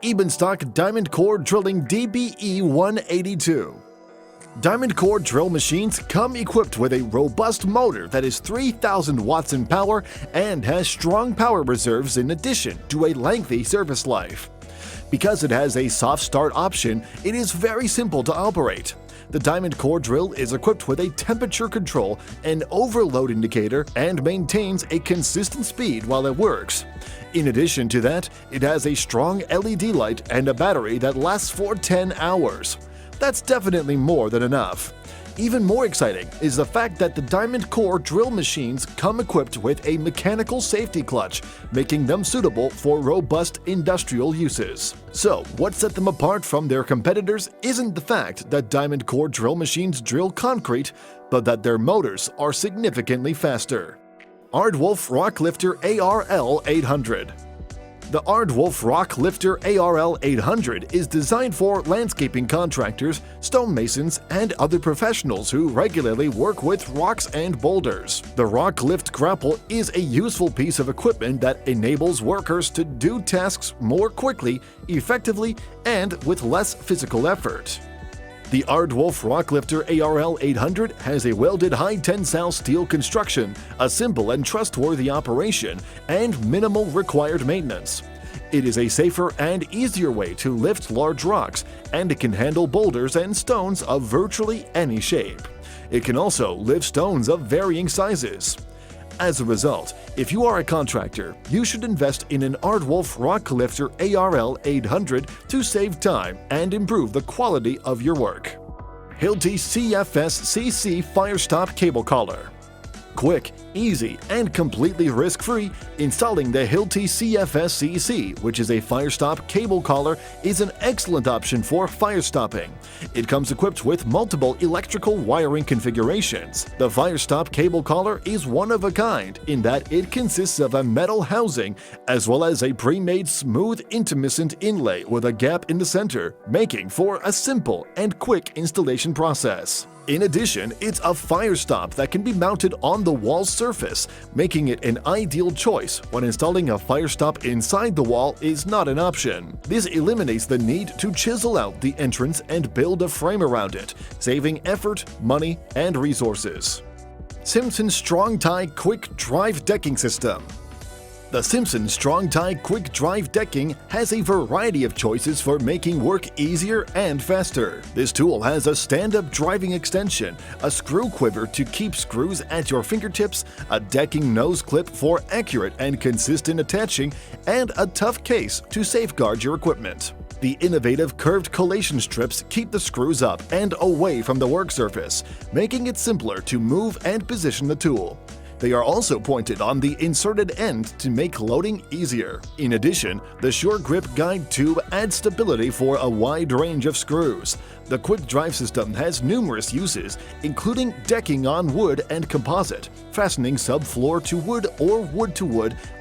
Ebenstock Diamond Core Drilling DBE-182. Diamond core drill machines come equipped with a robust motor that is 3,000 watts in power and has strong power reserves in addition to a lengthy service life. Because it has a soft start option, it is very simple to operate. The diamond core drill is equipped with a temperature control, an overload indicator, and maintains a consistent speed while it works. In addition to that, it has a strong LED light and a battery that lasts for 10 hours. That's definitely more than enough. Even more exciting is the fact that the diamond core drill machines come equipped with a mechanical safety clutch, making them suitable for robust industrial uses. So, what set them apart from their competitors isn't the fact that diamond core drill machines drill concrete, but that their motors are significantly faster. Ardwolf Rock Lifter ARL 800. The Ardwolf Rock Lifter ARL 800 is designed for landscaping contractors, stonemasons, and other professionals who regularly work with rocks and boulders. The Rock Lift Grapple is a useful piece of equipment that enables workers to do tasks more quickly, effectively, and with less physical effort. The Ardwolf Rock Lifter ARL 800 has a welded high-tensile steel construction, a simple and trustworthy operation, and minimal required maintenance. It is a safer and easier way to lift large rocks, and it can handle boulders and stones of virtually any shape. It can also lift stones of varying sizes. As a result, if you are a contractor, you should invest in an Ardwolf Rock Lifter ARL 800 to save time and improve the quality of your work. 𝗙𝗂𝘁 CFS-CC Fire Stop Cable Collar. Quick, easy, and completely risk-free, installing the 𝗙𝗁𝘁 CFS-CC, which is a fire stop cable collar, is an excellent option for fire stopping. It comes equipped with multiple electrical wiring configurations. The fire stop cable collar is one of a kind in that it consists of a metal housing as well as a pre-made smooth intumescent inlay with a gap in the center, making for a simple and quick installation process. In addition, it's a fire stop that can be mounted on the wall surface, making it an ideal choice when installing a fire stop inside the wall is not an option. This eliminates the need to chisel out the entrance and build a frame around it, saving effort, money, and resources. Simpson Strong Tie Quick Drive Decking System. The Simpson Strong Tie Quick Drive Decking has a variety of choices for making work easier and faster. This tool has a stand-up driving extension, a screw quiver to keep screws at your fingertips, a decking nose clip for accurate and consistent attaching, and a tough case to safeguard your equipment. The innovative curved collation strips keep the screws up and away from the work surface, making it simpler to move and position the tool. They are also pointed on the inserted end to make loading easier. In addition, the Sure Grip Guide tube adds stability for a wide range of screws. The quick drive system has numerous uses, including decking on wood and composite, fastening subfloor to wood,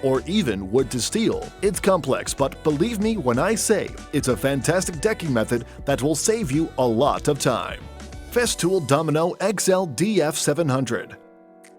or even wood to steel. It's complex, but believe me when I say it's a fantastic decking method that will save you a lot of time. Festool Domino XL DF700.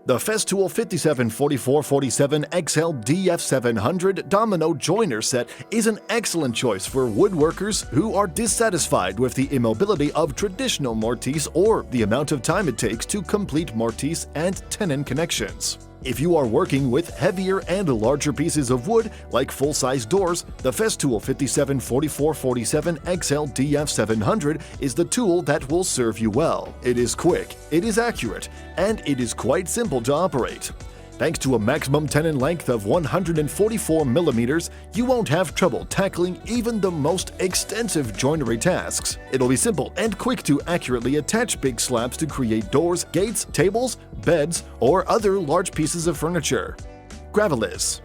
The Festool 574447 XL DF700 Domino Joiner Set is an excellent choice for woodworkers who are dissatisfied with the immobility of traditional mortise or the amount of time it takes to complete mortise and tenon connections. If you are working with heavier and larger pieces of wood, like full-size doors, the Festool 574447 XL DF700 is the tool that will serve you well. It is quick, it is accurate, and it is quite simple to operate. Thanks to a maximum tenon length of 144 millimeters, you won't have trouble tackling even the most extensive joinery tasks. It'll be simple and quick to accurately attach big slabs to create doors, gates, tables, beds, or other large pieces of furniture. Graveless.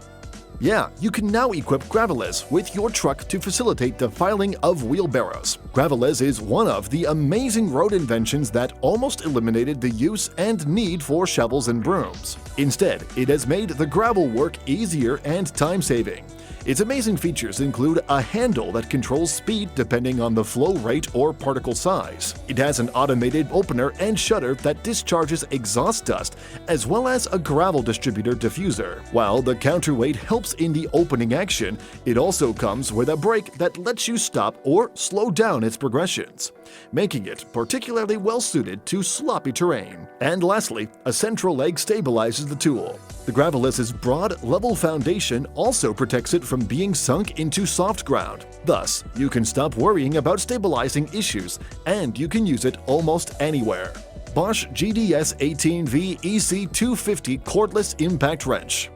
Yeah, you can now equip Graveless with your truck to facilitate the filing of wheelbarrows. Graveless is one of the amazing road inventions that almost eliminated the use and need for shovels and brooms. Instead, it has made the gravel work easier and time-saving. Its amazing features include a handle that controls speed depending on the flow rate or particle size. It has an automated opener and shutter that discharges exhaust dust, as well as a gravel distributor diffuser. While the counterweight helps in the opening action, it also comes with a brake that lets you stop or slow down its progressions, making it particularly well-suited to sloppy terrain. And lastly, a central leg stabilizes the tool. The Graveless's broad, level foundation also protects it from being sunk into soft ground. Thus, you can stop worrying about stabilizing issues, and you can use it almost anywhere. Bosch GDS18V EC250 Cordless Impact Wrench.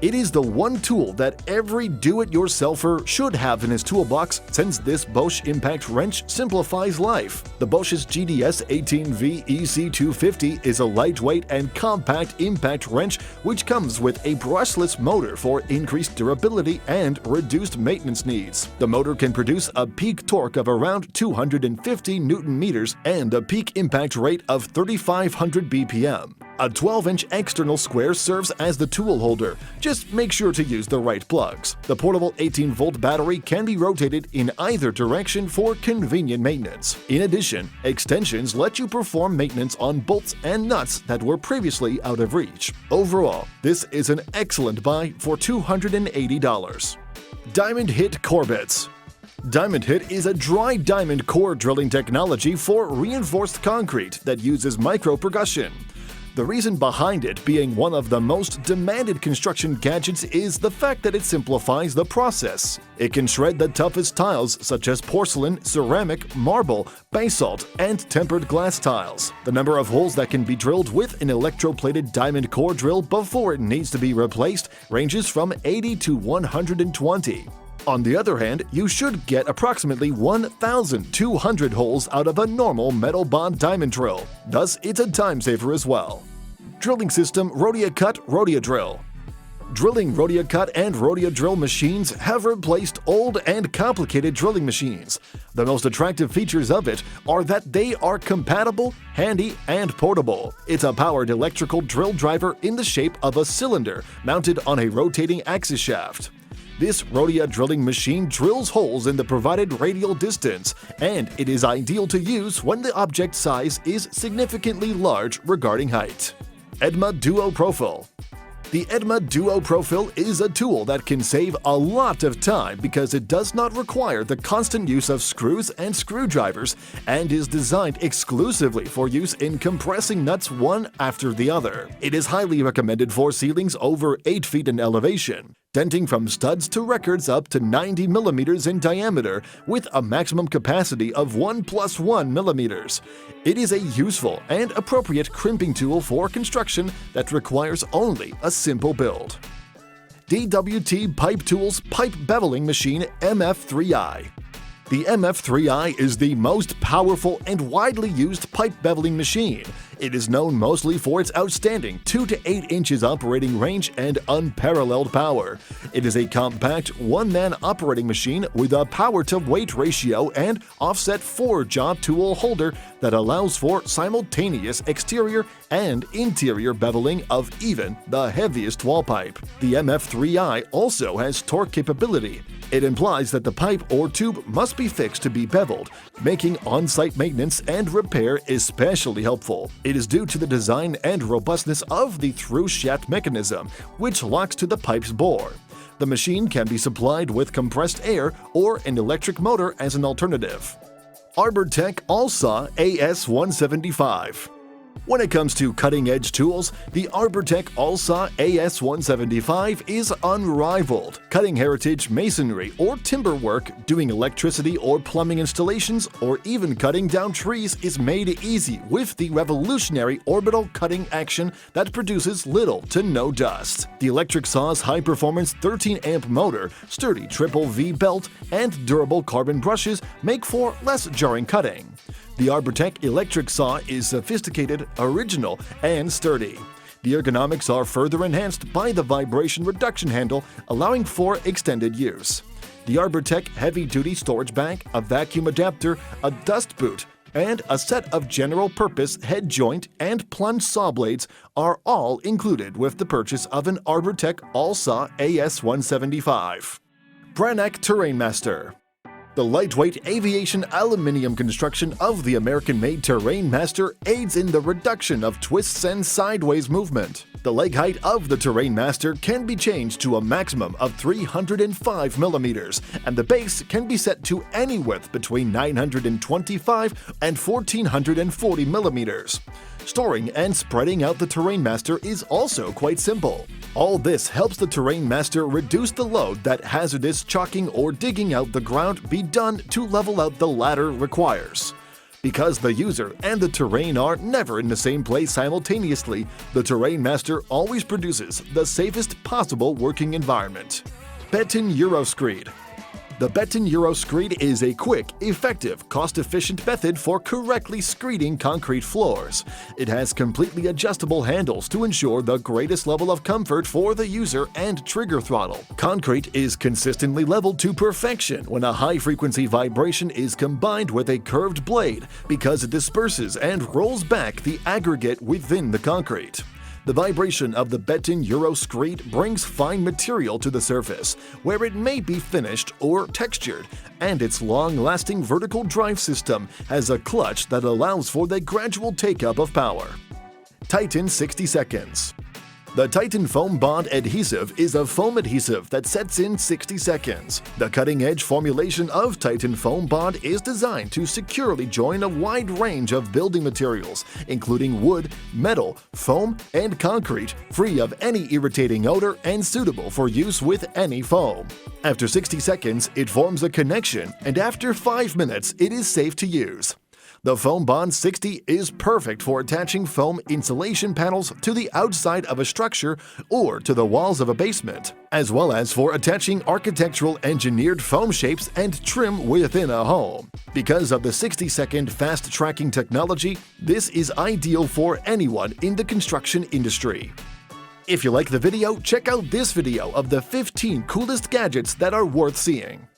It is the one tool that every do-it-yourselfer should have in his toolbox, since this Bosch Impact Wrench simplifies life. The Bosch's GDS18V EC250 is a lightweight and compact impact wrench which comes with a brushless motor for increased durability and reduced maintenance needs. The motor can produce a peak torque of around 250 Nm and a peak impact rate of 3,500 BPM. A 12-inch external square serves as the tool holder. Just make sure to use the right plugs. The portable 18-volt battery can be rotated in either direction for convenient maintenance. In addition, extensions let you perform maintenance on bolts and nuts that were previously out of reach. Overall, this is an excellent buy for $280. Diamond Hit Core Bits. Diamond Hit is a dry diamond core drilling technology for reinforced concrete that uses micro-percussion. The reason behind it being one of the most demanded construction gadgets is the fact that it simplifies the process. It can shred the toughest tiles such as porcelain, ceramic, marble, basalt, and tempered glass tiles. The number of holes that can be drilled with an electroplated diamond core drill before it needs to be replaced ranges from 80 to 120. On the other hand, you should get approximately 1,200 holes out of a normal metal bond diamond drill. Thus, it's a time saver as well. Drilling system Rhodia Cut Rhodia Drill. Drilling Rhodia Cut and Rhodia Drill machines have replaced old and complicated drilling machines. The most attractive features of it are that they are compatible, handy, and portable. It's a powered electrical drill driver in the shape of a cylinder mounted on a rotating axis shaft. This Rhodia drilling machine drills holes in the provided radial distance, and it is ideal to use when the object size is significantly large regarding height. 𝗙𝗏 Duo Profil. The 𝗙𝗏 Duo Profil is a tool that can save a lot of time because it does not require the constant use of screws and screwdrivers and is designed exclusively for use in compressing nuts one after the other. It is highly recommended for ceilings over 8 feet in elevation, denting from studs to records up to 90 millimeters in diameter with a maximum capacity of 1 + 1 millimeters. It is a useful and appropriate crimping tool for construction that requires only a simple build. DWT Pipe Tools Pipe Beveling Machine MF3i. The MF3i is the most powerful and widely used pipe beveling machine. It is known mostly for its outstanding 2 to 8 inches operating range and unparalleled power. It is a compact one-man operating machine with a power-to-weight ratio and offset 4-jaw tool holder that allows for simultaneous exterior and interior beveling of even the heaviest wall pipe. The MF3i also has torque capability. It implies that the pipe or tube must be fixed to be beveled, making on-site maintenance and repair especially helpful. It is due to the design and robustness of the through-shaft mechanism, which locks to the pipe's bore. The machine can be supplied with compressed air or an electric motor as an alternative. ArborTech AllSaw AS175. When it comes to cutting-edge tools, the ArborTech AllSaw AS175 is unrivaled. Cutting heritage masonry or timber work, doing electricity or plumbing installations, or even cutting down trees is made easy with the revolutionary orbital cutting action that produces little to no dust. The electric saw's high-performance 13-amp motor, sturdy triple V belt, and durable carbon brushes make for less jarring cutting. The ArborTech electric saw is sophisticated, original, and sturdy. The ergonomics are further enhanced by the vibration reduction handle, allowing for extended use. The ArborTech heavy-duty storage bag, a vacuum adapter, a dust boot, and a set of general-purpose head joint and plunge saw blades are all included with the purchase of an ArborTech AllSaw AS175. Branagh Terrainmaster. The lightweight aviation aluminum construction of the American-made Terrainmaster aids in the reduction of twists and sideways movement. The leg height of the Terrainmaster can be changed to a maximum of 305 millimeters, and the base can be set to any width between 925 and 1440 millimeters. Storing and spreading out the Terrainmaster is also quite simple. All this helps the Terrainmaster reduce the load that hazardous chalking or digging out the ground be done to level out the ladder requires. Because the user and the terrain are never in the same place simultaneously, the Terrainmaster always produces the safest possible working environment. 𝗏𝗏𝗀𝗎𝗏. The 𝗏𝗏𝗀𝗎𝗏 is a quick, effective, cost-efficient method for correctly screeding concrete floors. It has completely adjustable handles to ensure the greatest level of comfort for the user and trigger throttle. Concrete is consistently leveled to perfection when a high-frequency vibration is combined with a curved blade because it disperses and rolls back the aggregate within the concrete. The vibration of the 𝗏𝗏𝗀𝗎𝗏 brings fine material to the surface, where it may be finished or textured, and its long-lasting vertical drive system has a clutch that allows for the gradual take-up of power. Titan 60 seconds. The Titan Foam Bond Adhesive is a foam adhesive that sets in 60 seconds. The cutting-edge formulation of Titan Foam Bond is designed to securely join a wide range of building materials, including wood, metal, foam, and concrete, free of any irritating odor and suitable for use with any foam. After 60 seconds, it forms a connection, and after 5 minutes, it is safe to use. The Foam Bond 60 is perfect for attaching foam insulation panels to the outside of a structure or to the walls of a basement, as well as for attaching architectural engineered foam shapes and trim within a home. Because of the 60-second fast tracking technology, this is ideal for anyone in the construction industry. If you like the video, check out this video of the 15 coolest gadgets that are worth seeing.